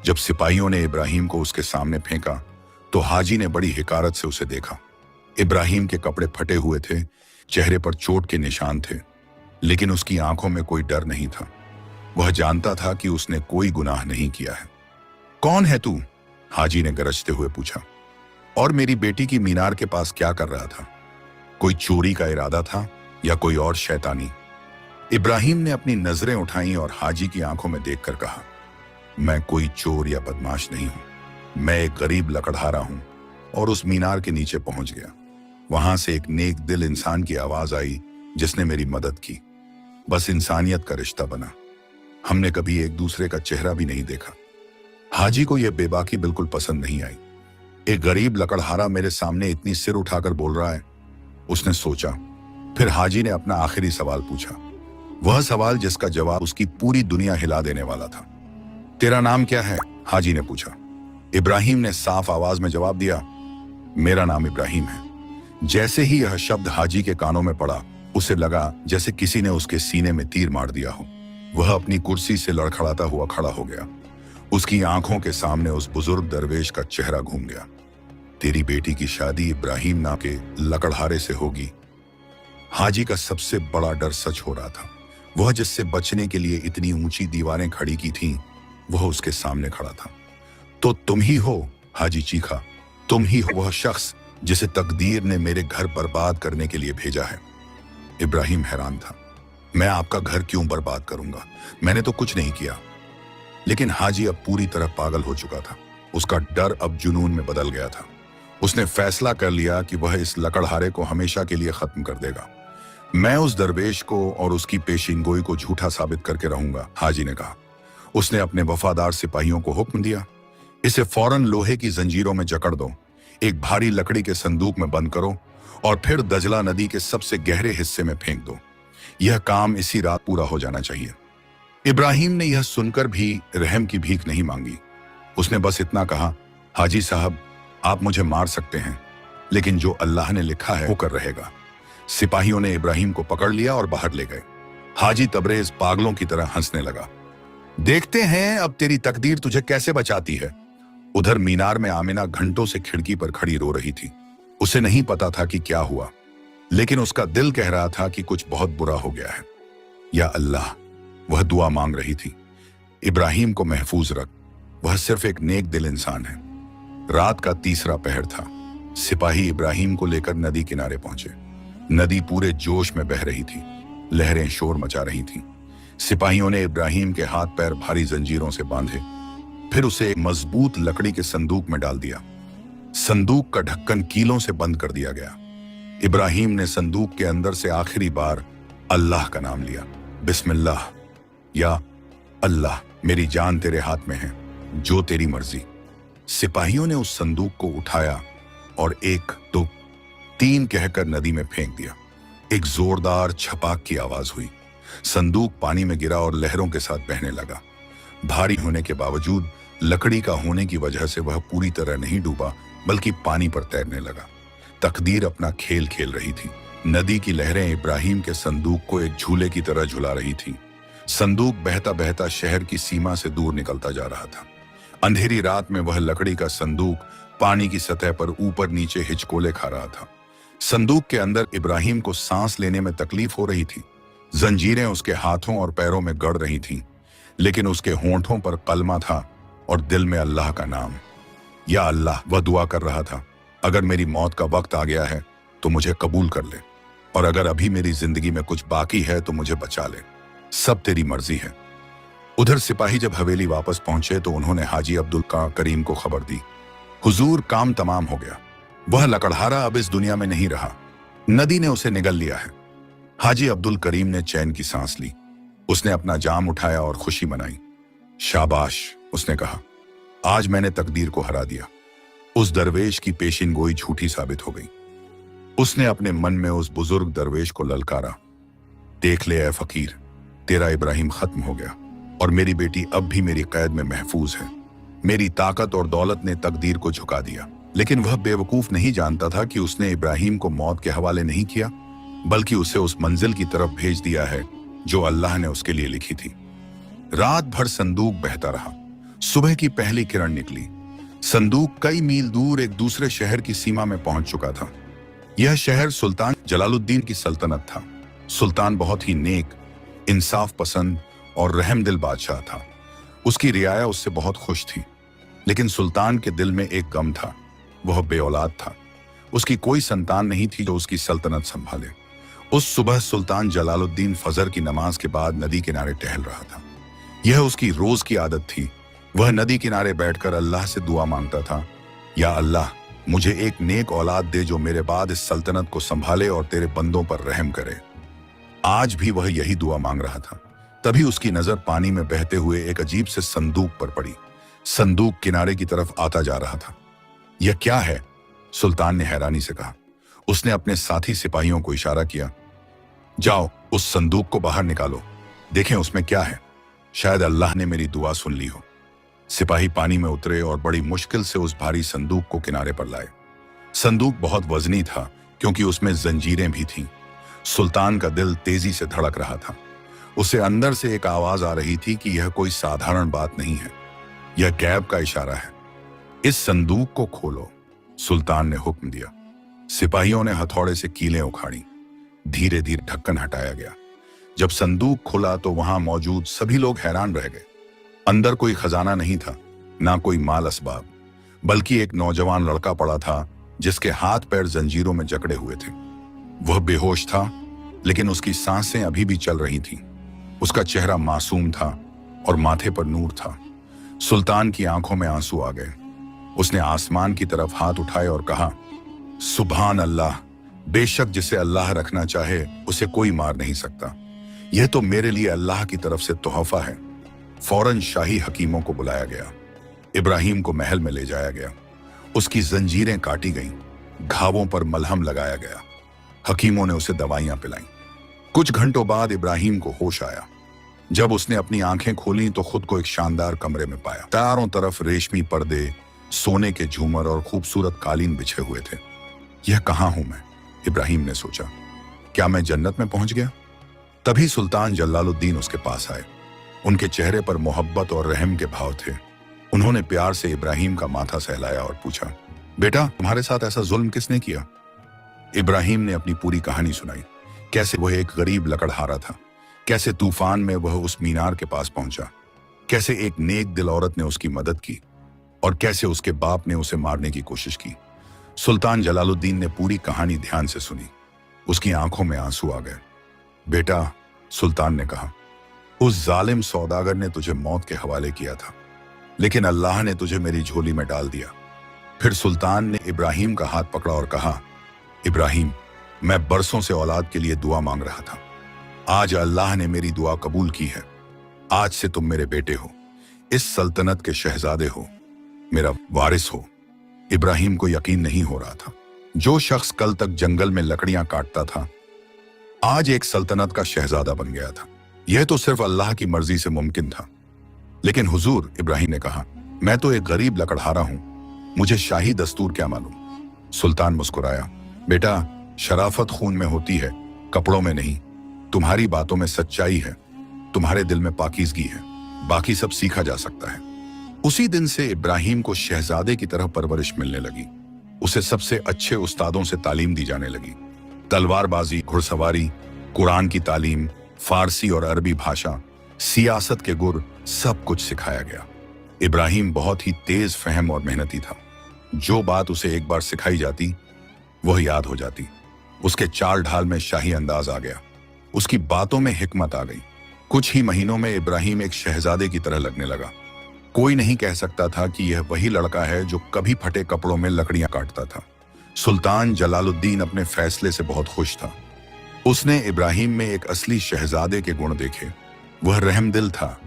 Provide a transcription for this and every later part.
जब सिपाहियों ने इब्राहिम को उसके सामने फेंका तो हाजी ने बड़ी हिकारत से उसे देखा। इब्राहिम के कपड़े फटे हुए थे, चेहरे पर चोट के निशान थे, लेकिन उसकी आंखों में कोई डर नहीं था। वह जानता था कि उसने कोई गुनाह नहीं किया है। कौन है तू? हाजी ने गरजते हुए पूछा। और मेरी बेटी की मीनार के पास क्या कर रहा था? कोई चोरी का इरादा था या कोई और शैतानी? इब्राहिम ने अपनी नजरें उठाई और हाजी की आंखों में देखकर कहा, मैं कोई चोर या बदमाश नहीं हूं। मैं एक गरीब लकड़हारा हूं। और उस मीनार के नीचे पहुंच गया। वहां से एक नेक दिल इंसान की आवाज आई जिसने मेरी मदद की। बस इंसानियत का रिश्ता बना। हमने कभी एक दूसरे का चेहरा भी नहीं देखा। हाजी को यह बेबाकी बिल्कुल पसंद नहीं आई। एक गरीब लकड़हारा मेरे सामने इतनी सिर उठाकर बोल रहा है। उसने सोचा। फिर हाजी ने अपना आखिरी सवाल पूछा, वह सवाल जिसका जवाब उसकी पूरी दुनिया हिला देने वाला था। तेरा नाम क्या है? हाजी ने पूछा। इब्राहिम ने साफ आवाज में जवाब दिया, मेरा नाम इब्राहिम है। जैसे ही यह शब्द हाजी के कानों में पड़ा, उसे लगा जैसे किसी ने उसके सीने में तीर मार दिया हो। वह अपनी कुर्सी से लड़खड़ाता हुआ खड़ा हो गया। उसकी आंखों के सामने उस बुजुर्ग दरवेश का चेहरा घूम गया। तेरी बेटी की शादी इब्राहिम नाम के लकड़हारे से होगी। हाजी का सबसे बड़ा डर सच हो रहा था। वह जिससे बचने के लिए इतनी ऊंची दीवारें खड़ी की थीं, वह उसके सामने खड़ा था। तो तुम ही हो? हाजी चीखा। तुम ही हो वह शख्स जिसे तकदीर ने मेरे घर बर्बाद करने के लिए भेजा है। इब्राहिम हैरान था। मैं आपका घर क्यों बर्बाद करूंगा? मैंने तो कुछ नहीं किया। लेकिन हाजी अब पूरी तरह पागल हो चुका था। उसका डर अब जुनून में बदल गया था। उसने फैसला कर लिया कि वह इस लकड़हारे को हमेशा के लिए खत्म कर देगा। मैं उस दरवेश को और उसकी पेशिनगोई को झूठा साबित करके रहूंगा, हाजी ने कहा। उसने अपने वफादार सिपाहियों को हुक्म दिया, इसे फौरन लोहे की जंजीरों में जकड़ दो, एक भारी लकड़ी के संदूक में बंद करो और फिर दजला नदी के सबसे गहरे हिस्से में फेंक दो। यह काम इसी रात पूरा हो जाना चाहिए। इब्राहिम ने यह सुनकर भी रहम की भीख नहीं मांगी। उसने बस इतना कहा, हाजी साहब, आप मुझे मार सकते हैं, लेकिन जो अल्लाह ने लिखा है वो कर रहेगा। सिपाहियों ने इब्राहिम को पकड़ लिया और बाहर ले गए। हाजी तबरेज पागलों की तरह हंसने लगा। देखते हैं अब तेरी तकदीर तुझे कैसे बचाती है। उधर मीनार में आमिना घंटों से खिड़की पर खड़ी रो रही थी। उसे नहीं पता था कि क्या हुआ, लेकिन उसका दिल कह रहा था कि कुछ बहुत बुरा हो गया है। या अल्लाह, वह दुआ मांग रही थी, इब्राहिम को महफूज रख, वह सिर्फ एक नेक दिल इंसान है। रात का तीसरा पहर था। सिपाही इब्राहिम को लेकर नदी किनारे पहुंचे। नदी पूरे जोश में बह रही थी। लहरें शोर मचा रही थीं। सिपाहियों ने इब्राहिम के हाथ पैर भारी जंजीरों से बांधे, फिर उसे एक मजबूत लकड़ी के संदूक में डाल दिया। संदूक का ढक्कन कीलों से बंद कर दिया गया। इब्राहिम ने संदूक के अंदर से आखिरी बार अल्लाह का नाम लिया, बिस्मिल्लाह, या अल्लाह, मेरी जान तेरे हाथ में है, जो तेरी मर्जी। सिपाहियों ने उस संदूक को उठाया और 1, 2, 3 कहकर नदी में फेंक दिया। एक जोरदार छपाक की आवाज हुई। संदूक पानी में गिरा और लहरों के साथ बहने लगा। भारी होने के बावजूद लकड़ी का होने की वजह से वह पूरी तरह नहीं डूबा, बल्कि पानी पर तैरने लगा। तकदीर अपना खेल खेल रही थी। नदी की लहरें इब्राहिम के संदूक को एक झूले की तरह झुला रही थी। संदूक बहता बहता शहर की सीमा से दूर निकलता जा रहा था। अंधेरी रात में वह लकड़ी का संदूक पानी की सतह पर ऊपर नीचे हिचकोले खा रहा था। संदूक के अंदर इब्राहिम को सांस लेने में तकलीफ हो रही थी। जंजीरें उसके हाथों और पैरों में गड़ रही थीं, लेकिन उसके होंठों पर कलमा था और दिल में अल्लाह का नाम। या अल्लाह, वह दुआ कर रहा था, अगर मेरी मौत का वक्त आ गया है तो मुझे कबूल कर ले, और अगर अभी मेरी जिंदगी में कुछ बाकी है तो मुझे बचा ले। सब तेरी मर्जी है। उधर सिपाही जब हवेली वापस पहुंचे तो उन्होंने हाजी अब्दुल करीम को खबर दी, हुजूर, काम तमाम हो गया। वह लकड़हारा अब इस दुनिया में नहीं रहा। नदी ने उसे निगल लिया है। हाजी अब्दुल करीम ने चैन की सांस ली। उसने अपना जाम उठाया और खुशी मनाई। शाबाश, उसने कहा, आज मैंने तकदीर को हरा दिया। उस दरवेश की पेशिनगोई झूठी साबित हो गई। उसने अपने मन में उस बुजुर्ग दरवेश को ललकारा, देख ले ऐ फकीर, तेरा इब्राहिम खत्म हो गया और मेरी बेटी अब भी मेरी कैद में महफूज है। मेरी ताकत और दौलत ने तकदीर को झुका दिया, लेकिन वह बेवकूफ नहीं जानता था कि उसने इब्राहिम को मौत के हवाले नहीं किया, बल्कि उसे उस मंजिल की तरफ भेज दिया है जो अल्लाह ने उसके लिए लिखी थी। रात भर संदूक बहता रहा। सुबह की पहली किरण निकली। संदूक कई मील दूर एक दूसरे शहर की सीमा में पहुंच चुका था। यह शहर सुल्तान जलालुद्दीन की सल्तनत था। सुल्तान बहुत ही नेक, इंसाफ पसंद और रहमदिल बादशाह था। उसकी रियाया उससे बहुत खुश थी। लेकिन सुल्तान के दिल में एक गम था। वह बेऔलाद था। उसकी कोई संतान नहीं थी जो उसकी सल्तनत संभाले। उस सुबह सुल्तान जलालुद्दीन फजर की नमाज के बाद नदी किनारे टहल रहा था। यह उसकी रोज की आदत थी। वह नदी किनारे बैठकर अल्लाह से दुआ मांगता था, या अल्लाह, मुझे एक नेक औलाद दे जो मेरे बाद इस सल्तनत को संभाले और तेरे बंदों पर रहम करे। आज भी वह यही दुआ मांग रहा था। तभी उसकी नजर पानी में बहते हुए एक अजीब से संदूक पर पड़ी। संदूक किनारे की तरफ आता जा रहा था। यह क्या है? सुल्तान ने हैरानी से कहा। उसने अपने साथी सिपाहियों को इशारा किया, जाओ उस संदूक को बाहर निकालो, देखें उसमें क्या है। शायद अल्लाह ने मेरी दुआ सुन ली हो। सिपाही पानी में उतरे और बड़ी मुश्किल से उस भारी संदूक को किनारे पर लाए। संदूक बहुत वजनी था क्योंकि उसमें जंजीरें भी थीं। सुल्तान का दिल तेजी से धड़क रहा था। उसे अंदर से एक आवाज आ रही थी कि यह कोई साधारण बात नहीं है, यह गैब का इशारा है। इस संदूक को खोलो, सुल्तान ने हुक्म दिया। सिपाहियों ने हथौड़े से कीलें उखाड़ी। धीरे धीरे ढक्कन हटाया गया। जब संदूक खुला तो वहां मौजूद सभी लोग हैरान रह गए। अंदर कोई खजाना नहीं था, ना कोई माल असबाब, बल्कि एक नौजवान लड़का पड़ा था जिसके हाथ पैर जंजीरों में जकड़े हुए थे। वह बेहोश था, लेकिन उसकी सांसें अभी भी चल रही थीं। उसका चेहरा मासूम था और माथे पर नूर था। सुल्तान की आंखों में आंसू आ गए। उसने आसमान की तरफ हाथ उठाए और कहा, सुभान अल्लाह, बेशक जिसे अल्लाह रखना चाहे उसे कोई मार नहीं सकता। यह तो मेरे लिए अल्लाह की तरफ से तोहफा है। फौरन शाही हकीमों को बुलाया गया। इब्राहिम को महल में ले जाया गया। उसकी जंजीरें काटी गईं, घावों पर मलहम लगाया गया। हकीमों ने उसे दवाइयां पिलाईं। कुछ घंटों बाद इब्राहिम को होश आया। जब उसने अपनी आंखें खोली तो खुद को एक शानदार कमरे में पाया। चारों तरफ रेशमी पर्दे, सोने के झूमर और खूबसूरत कालीन बिछे हुए थे। यह कहाँ हूं मैं? इब्राहिम ने सोचा। क्या मैं जन्नत में पहुंच गया? तभी सुल्तान जलालुद्दीन उसके पास आए। उनके चेहरे पर मोहब्बत और रहम के भाव थे। उन्होंने प्यार से इब्राहिम का माथा सहलाया और पूछा, बेटा, तुम्हारे साथ ऐसा जुल्म किसने किया? इब्राहिम ने अपनी पूरी कहानी सुनाई। कैसे वह एक गरीब लकड़हारा था, कैसे तूफान में वह उस मीनार के पास पहुंचा, कैसे एक नेक दिल औरत ने उसकी मदद की और कैसे उसके बाप ने उसे मारने की कोशिश की। सुल्तान जलालुद्दीन ने पूरी कहानी ध्यान से सुनी। उसकी आंखों में आंसू आ गए। बेटा, सुल्तान ने कहा, उस जालिम सौदागर ने तुझे मौत के हवाले किया था, लेकिन अल्लाह ने तुझे मेरी झोली में डाल दिया। फिर सुल्तान ने इब्राहिम का हाथ पकड़ा और कहा, इब्राहिम, मैं बरसों से औलाद के लिए दुआ मांग रहा था। आज अल्लाह ने मेरी दुआ कबूल की है। आज से तुम मेरे बेटे हो, इस सल्तनत के शहजादे हो, मेरा वारिस हो। इब्राहिम को यकीन नहीं हो रहा था। जो शख्स कल तक जंगल में लकड़ियां काटता था, आज एक सल्तनत का शहजादा बन गया था। यह तो सिर्फ अल्लाह की मर्जी से मुमकिन था। लेकिन हुजूर, इब्राहिम ने कहा, मैं तो एक गरीब लकड़हारा हूं, मुझे शाही दस्तूर क्या मालूम। सुल्तान मुस्कुराया। बेटा, शराफत खून में होती है, कपड़ों में नहीं। तुम्हारी बातों में सच्चाई है, तुम्हारे दिल में पाकीज़गी है, बाकी सब सीखा जा सकता है। उसी दिन से इब्राहिम को शहजादे की तरह परवरिश मिलने लगी। उसे सबसे अच्छे उस्तादों से तालीम दी जाने लगी। तलवारबाजी, घुड़सवारी, कुरान की तालीम, फारसी और अरबी भाषा, सियासत के गुर, सब कुछ सिखाया गया। इब्राहिम बहुत ही तेज फहम और मेहनती था। जो बात उसे एक बार सिखाई जाती वह याद हो जाती। उसके चाल ढाल में शाही अंदाज आ गया। उसकी बातों में हिकमत आ गई। कुछ ही महीनों में इब्राहिम एक शहजादे की तरह लगने लगा। कोई नहीं कह सकता था कि यह वही लड़का है जो कभी फटे कपड़ों में लकड़ियां काटता था। सुल्तान जलालुद्दीन अपने फैसले से बहुत खुश था। उसने इब्राहिम में एक असली शहजादे के गुण देखे। वह रहमदिल था,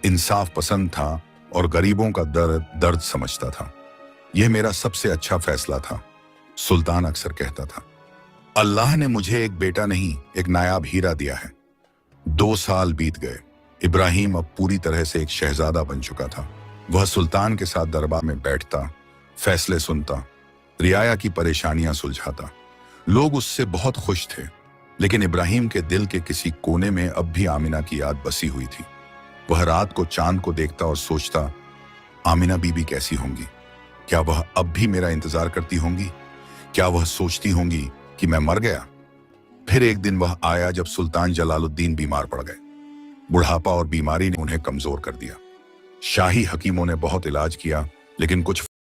इंसाफ पसंद था और गरीबों का दर्द समझता था। यह मेरा सबसे अच्छा फैसला था, सुल्तान अक्सर कहता था। अल्लाह ने मुझे एक बेटा नहीं, एक नायाब हीरा दिया है। 2 साल बीत गए। इब्राहिम अब पूरी तरह से एक शहजादा बन चुका था। वह सुल्तान के साथ दरबार में बैठता, फैसले सुनता, रियाया की परेशानियां सुलझाता। लोग उससे बहुत खुश थे। लेकिन इब्राहिम के दिल के किसी कोने में अब भी आमिना की याद बसी हुई थी। वह रात को चांद को देखता और सोचता, आमिना बीबी कैसी होंगी? क्या वह अब भी मेरा इंतजार करती होंगी? क्या वह सोचती होंगी कि मैं मर गया? फिर एक दिन वह आया जब सुल्तान जलालुद्दीन बीमार पड़ गए। बुढ़ापा और बीमारी ने उन्हें कमजोर कर दिया। शाही हकीमों ने बहुत इलाज किया, लेकिन कुछ